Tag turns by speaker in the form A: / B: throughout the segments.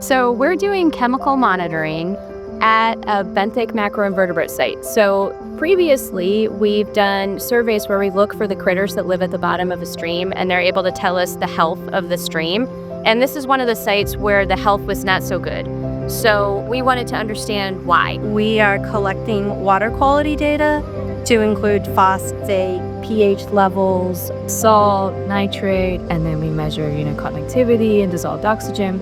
A: So we're doing chemical monitoring at a benthic macroinvertebrate site. So previously, we've done surveys where we look for the critters that live at the bottom of a stream, and they're able to tell us the health of the stream. And this is one of the sites where the health was not so good. So we wanted to understand why.
B: We are collecting water quality data to include phosphate, pH levels,
C: salt, nitrate, and then we measure, conductivity and dissolved oxygen.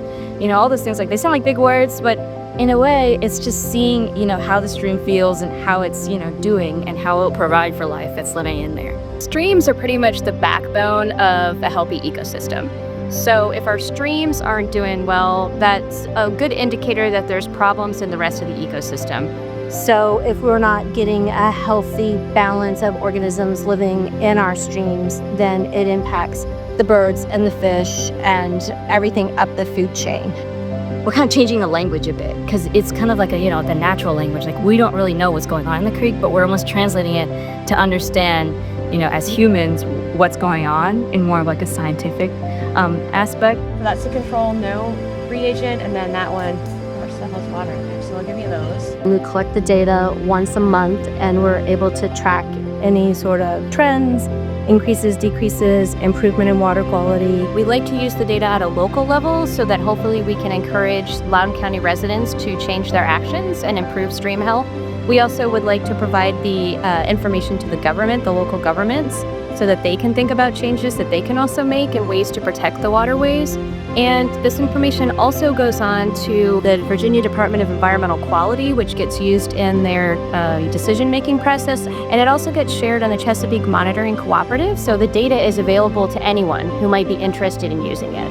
C: All those things, they sound like big words, but in a way, it's just seeing, how the stream feels and how it's, doing and how it'll provide for life that's living in there.
A: Streams are pretty much the backbone of a healthy ecosystem. So if our streams aren't doing well, that's a good indicator that there's problems in the rest of the ecosystem.
B: So if we're not getting a healthy balance of organisms living in our streams, then it impacts the birds and the fish and everything up the food chain.
C: We're kind of changing the language a bit because it's kind of like the natural language. We don't really know what's going on in the creek, but we're almost translating it to understand, as humans, what's going on in more of a scientific aspect.
A: That's the control no reagent, and then that one, our stuff has water in there, so I'll give you those.
B: We collect the data once a month, and we're able to track any sort of trends, increases, decreases, improvement in water quality.
A: We like to use the data at a local level so that hopefully we can encourage Loudoun County residents to change their actions and improve stream health. We also would like to provide the information to the government, the local governments, so that they can think about changes that they can also make and ways to protect the waterways. And this information also goes on to the Virginia Department of Environmental Quality, which gets used in their decision-making process. And it also gets shared on the Chesapeake Monitoring Cooperative, so the data is available to anyone who might be interested in using it.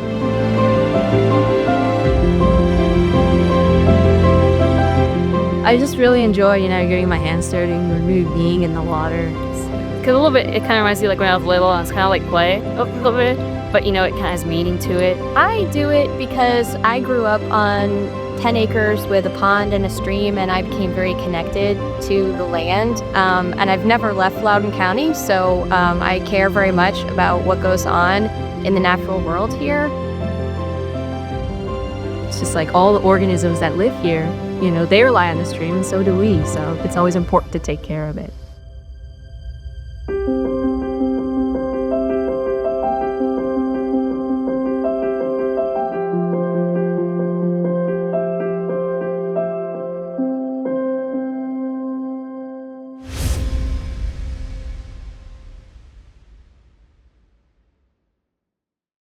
C: I just really enjoy, getting my hands dirty and really being in the water. Because a little bit, it kind of reminds me when I was little, and it's kind of like play a little bit, but it kind of has meaning to it.
A: I do it because I grew up on 10 acres with a pond and a stream, and I became very connected to the land. And I've never left Loudoun County, so I care very much about what goes on in the natural world here.
C: It's just all the organisms that live here, they rely on the stream, and so do we. So it's always important to take care of it.